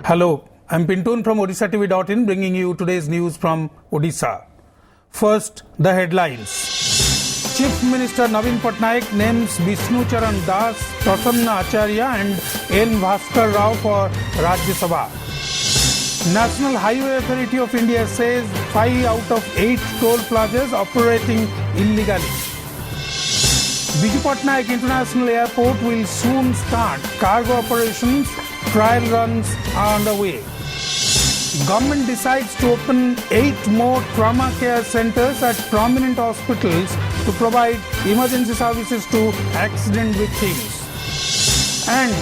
Hello, I'm Pintun from Odishatv.in bringing you today's news from Odisha. First, the headlines. Chief Minister Navin Patnaik names Vishnu Charan Das, Prasanna Acharya and N. Bhaskar Rao for Rajya Sabha. National Highway Authority of India says 5 out of 8 toll plazas operating illegally. Biju Patnaik International Airport will soon start cargo operations. Trial runs are underway. Government decides to open 8 more trauma care centers at prominent hospitals to provide emergency services to accident victims. And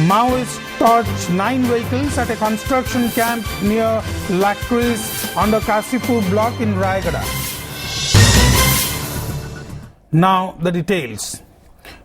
Maoists torch 9 vehicles at a construction camp near Lakris under Kasipur block in Rayagada. Now the details.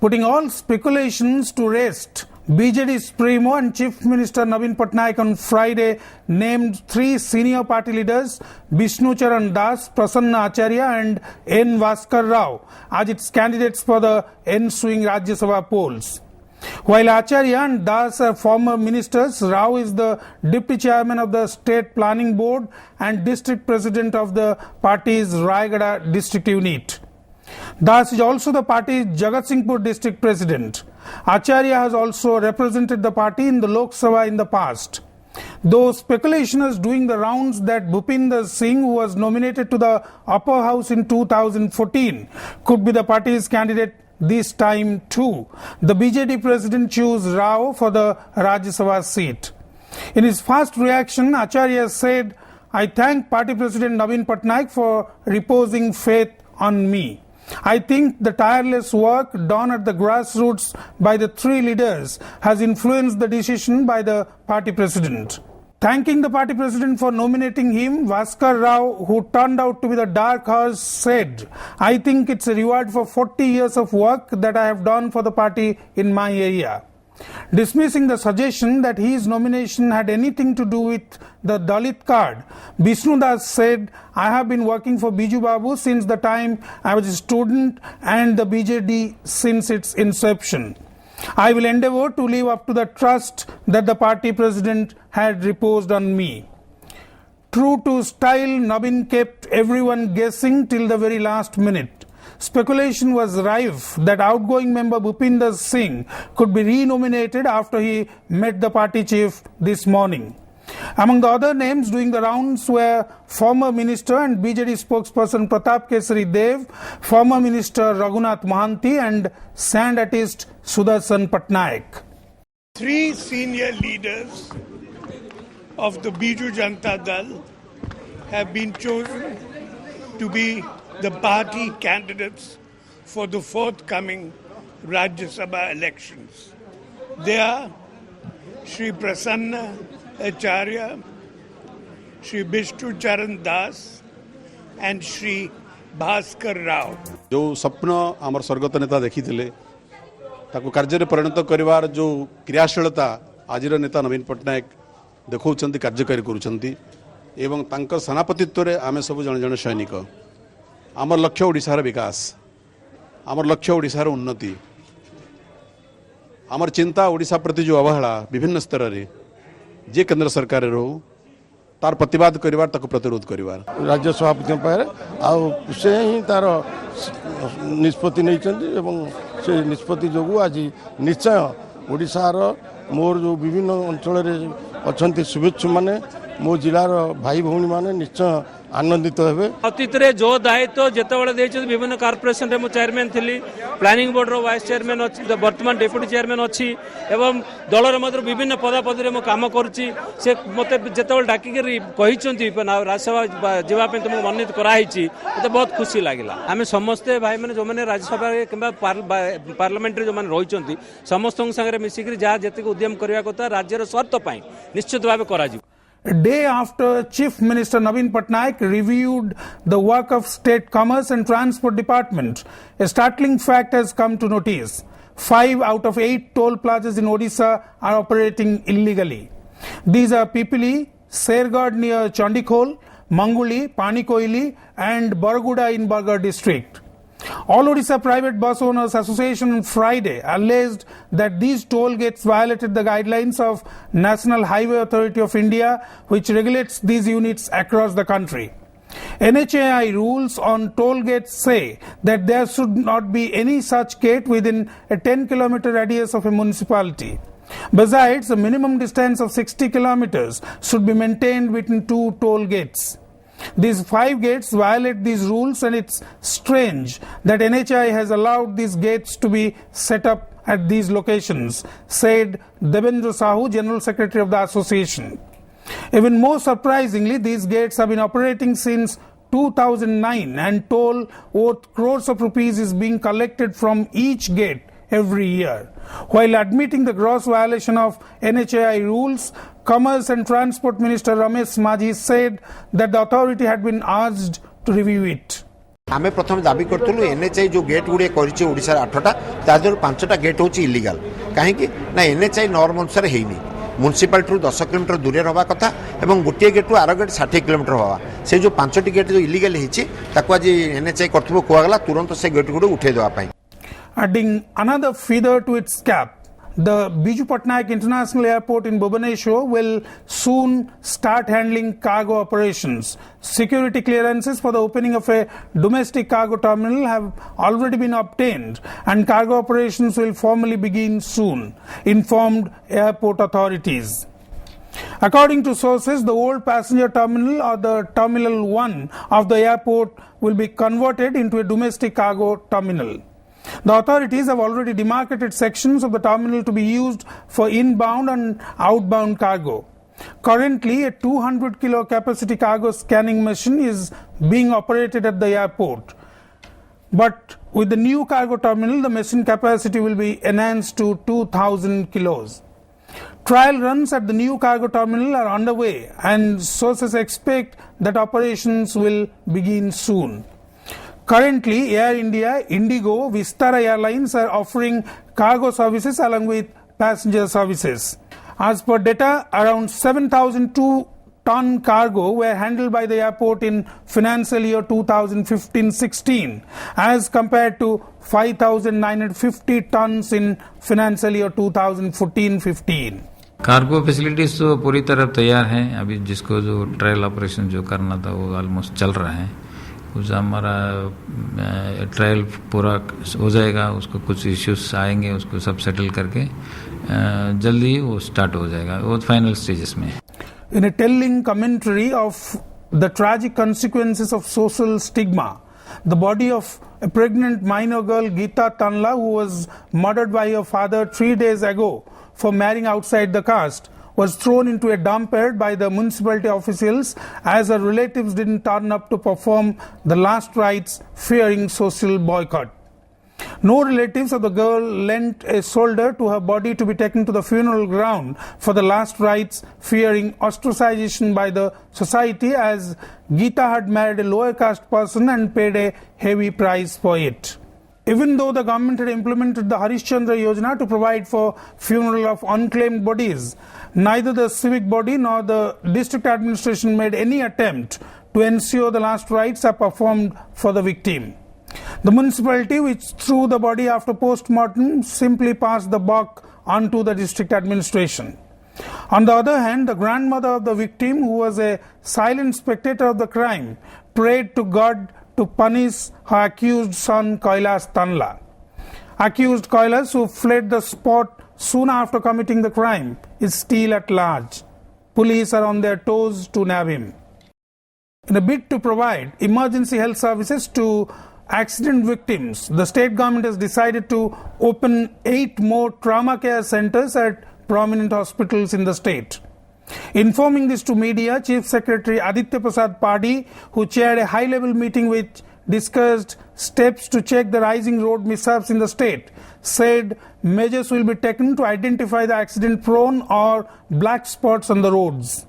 Putting all speculations to rest, BJD's Primo and Chief Minister Navin Patnaik on Friday named 3 senior party leaders, Vishnu Charan Das, Prasanna Acharya and N. Bhaskar Rao, as its candidates for the ensuing Rajya Sabha polls. While Acharya and Das are former ministers, Rao is the Deputy Chairman of the State Planning Board and District President of the party's Rayagada District Unit. Das is also the party's Jagatsinghpur District President. Acharya has also represented the party in the Lok Sabha in the past. Though speculation is doing the rounds that Bhupinder Singh, who was nominated to the upper house in 2014, could be the party's candidate this time too, the BJD president chose Rao for the Rajya Sabha seat. In his first reaction, Acharya said, "I thank party president Navin Patnaik for reposing faith on me. I think the tireless work done at the grassroots by the 3 leaders has influenced the decision by the party president." Thanking the party president for nominating him, Bhaskar Rao, who turned out to be the dark horse, said, "I think it's a reward for 40 years of work that I have done for the party in my area." Dismissing the suggestion that his nomination had anything to do with the Dalit card, Vishnu Das said, "I have been working for Biju Babu since the time I was a student and the BJD since its inception. I will endeavour to live up to the trust that the party president had reposed on me." True to style, Navin kept everyone guessing till the very last minute. Speculation was rife that outgoing member Bhupinder Singh could be renominated after he met the party chief this morning. Among the other names doing the rounds were former minister and BJD spokesperson Pratap Kesari Dev, former minister Raghunath Mohanty and sand artist Sudarshan Patnaik. 3 senior leaders of the Biju Janata Dal have been chosen to be the party candidates for the forthcoming Rajya Sabha elections. They are Shri Prasanna Acharya, Shri Vishnu Charan Das and Shri Bhaskar Rao. जो स्वप्न आमर स्वर्गत नेता देखी ताको कार्य परिणत करिवार जो क्रियाशीलता आजिर नेता नवीन पट्टनायक देखौछंती कार्यकारी करूछंती एवं तांकर सेनापतित्व रे आमे सब जण जण सैनिक आमर लक्ष्य ओडिशार विकास आमर लक्ष्य ओडिशार उन्नति आमर चिंता ओडिशा प्रति जो अवहेला विभिन्न स्तर रे जे केंद्र सरकार रो तार प्रतिवाद करिवार ताको प्रतिरोध करिवार राज्य सभापति पारे आउ से ही तार निष्पत्ति नहीं एवं से निष्पत्ति जो आज निश्चय ओडिशार मोर जो विभिन्न अंचल अच्छा शुभेच्छु माने मो जिलार भाई भौणी माने निश्चय आनंदित हेबे। अतीत रे जो दायित्व जेतेबेले देछि विभिन्न कॉर्पोरेशन रे मो चेयरमैन थिली, प्लानिंग बोर्ड रो वाइस चेयरमैन अछि, वर्तमान डेप्यूटी चेयरमैन अछि एवं दल रे मध्य विभिन्न पदापदि रे मो काम करूछि। से मते जेतेबेले डाकी के कहिचंती राज्यसभा जेबा पे तुम मनोनीत कराइछि मते बहुत खुशी लागिला। आमे समस्त भाई माने जो माने राज्यसभा किबा पार्लियामेंट रे जो माने रहिचंती समस्त संगे मिसिकरी जा जेते उद्यम करिया कथा राज्य रो स्वार्थ पई निश्चित भाबे कराजि। A day after Chief Minister Navin Patnaik reviewed the work of State Commerce and Transport Department, a startling fact has come to notice. 5 out of 8 toll plazas in Odisha are operating illegally. These are Pipili, Sergad near Chandikhol, Manguli, Panikoili and Baraguda in Bargarh district. All Odisha Private Bus Owners Association on Friday alleged that these toll gates violated the guidelines of National Highway Authority of India, which regulates these units across the country. NHAI rules on toll gates say that there should not be any such gate within a 10-kilometer radius of a municipality. Besides, a minimum distance of 60 kilometers should be maintained between two toll gates. These 5 gates violate these rules, and it's strange that NHAI has allowed these gates to be set up at these locations, said Devendra Sahu, General Secretary of the association. Even more surprisingly, these gates have been operating since 2009, and toll worth crores of rupees is being collected from each gate every year. While admitting the gross violation of NHAI rules, Commerce and Transport Minister Ramesh Majhi said that the authority had been urged to review it. आमे प्रथम दाबी करतलु NHI जो gate गुड़े करिछि ओडिसा 8टा तादर 5टा gate होछि illegal काहेकि ना NHI norm अनुसार हेइनी municipality 10 kilometre दूरे रहबा कथा एवं गोटे गेट आर गेट 60 किलोमीटर हवा से जो 5टी गेट जो इलीगल हेछि ताको आज एनएचआई करथबो कोआगला तुरंत से गेट गुड़े उठे देवा पई. Adding another feather to its cap, the Biju Patnaik International Airport in Bhubaneswar will soon start handling cargo operations. Security clearances for the opening of a domestic cargo terminal have already been obtained, and cargo operations will formally begin soon, informed airport authorities. According to sources, the old passenger terminal, or the Terminal 1 of the airport, will be converted into a domestic cargo terminal. The authorities have already demarcated sections of the terminal to be used for inbound and outbound cargo. Currently, a 200 kilo capacity cargo scanning machine is being operated at the airport. But with the new cargo terminal, the machine capacity will be enhanced to 2,000 kilos. Trial runs at the new cargo terminal are underway, and sources expect that operations will begin soon. Currently, Air India, Indigo, Vistara Airlines are offering cargo services along with passenger services. As per data, around 7,002-ton cargo were handled by the airport in financial year 2015-16 as compared to 5,950 tons in financial year 2014-15. Cargo facilities तो पूरी तरह तैयार हैं. अभी जिसको जो trial operation जो करना था वो ऑलमोस्ट चल रहा है. कुछ हमारा ट्रायल पूरा हो जाएगा, उसको कुछ इश्यूज आएंगे, उसको सब सेटल करके जल्दी वो स्टार्ट हो जाएगा. वो फाइनल स्टेजेस में. In a telling commentary of the tragic consequences of social stigma, the body of a pregnant minor girl, Geeta Tanla, who was murdered by her father 3 days ago for marrying outside the caste, was thrown into a dump yard by the municipality officials as her relatives didn't turn up to perform the last rites, fearing social boycott. No relatives of the girl lent a shoulder to her body to be taken to the funeral ground for the last rites, fearing ostracization by the society, as Geeta had married a lower caste person and paid a heavy price for it. Even though the government had implemented the Harishchandra Yojana to provide for funeral of unclaimed bodies, neither the civic body nor the district administration made any attempt to ensure the last rites are performed for the victim. The municipality, which threw the body after post-mortem, simply passed the buck on to the district administration. On the other hand, the grandmother of the victim, who was a silent spectator of the crime, prayed to God to punish her accused son Kailas Tanla. Accused Kailas, who fled the spot soon after committing the crime, is still at large. Police are on their toes to nab him. In a bid to provide emergency health services to accident victims, the state government has decided to open 8 more trauma care centers at prominent hospitals in the state. Informing this to media, Chief Secretary Aditya Prasad Padi, who chaired a high-level meeting which discussed steps to check the rising road mishaps in the state, said measures will be taken to identify the accident-prone or black spots on the roads.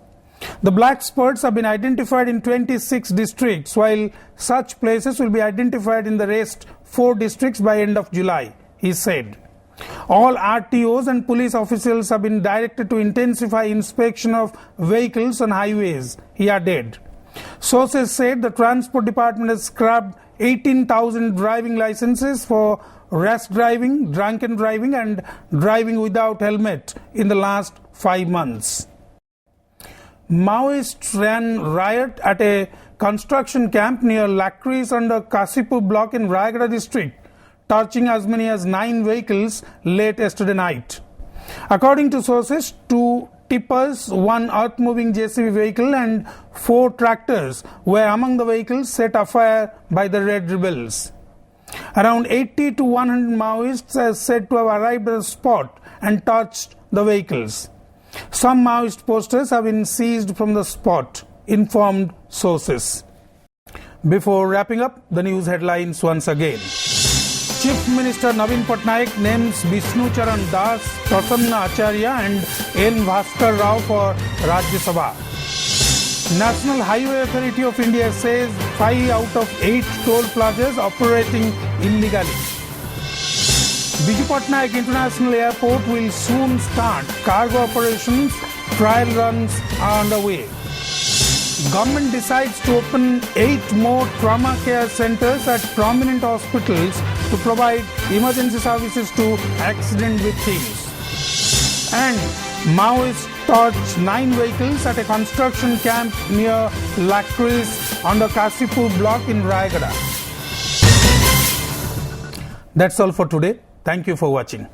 The black spots have been identified in 26 districts, while such places will be identified in the rest 4 districts by end of July, he said. All RTOs and police officials have been directed to intensify inspection of vehicles on highways, he added. Sources said the Transport Department has scrapped 18,000 driving licenses for rash driving, drunken driving and driving without helmet in the last 5 months. Maoists ran riot at a construction camp near Lakris under Kasipur block in Rayagada district, touching as many as 9 vehicles late yesterday night. According to sources, 2 tippers, 1 earth-moving JCB vehicle and 4 tractors were among the vehicles set afire by the Red Rebels. Around 80 to 100 Maoists are said to have arrived at the spot and touched the vehicles. Some Maoist posters have been seized from the spot, informed sources. Before wrapping up, the news headlines once again. Chief Minister Navin Patnaik names Vishnu Charan Das, Prasanna Acharya and N. Bhaskar Rao for Rajya Sabha. National Highway Authority of India says 5 out of 8 toll plazas operating illegally. Biju Patnaik International Airport will soon start cargo operations. Trial runs are underway. Government decides to open 8 more trauma care centers at prominent hospitals to provide emergency services to accident victims. And Maoists torched 9 vehicles at a construction camp near Lakris under Kasipur block in Rayagada. That's all for today. Thank you for watching.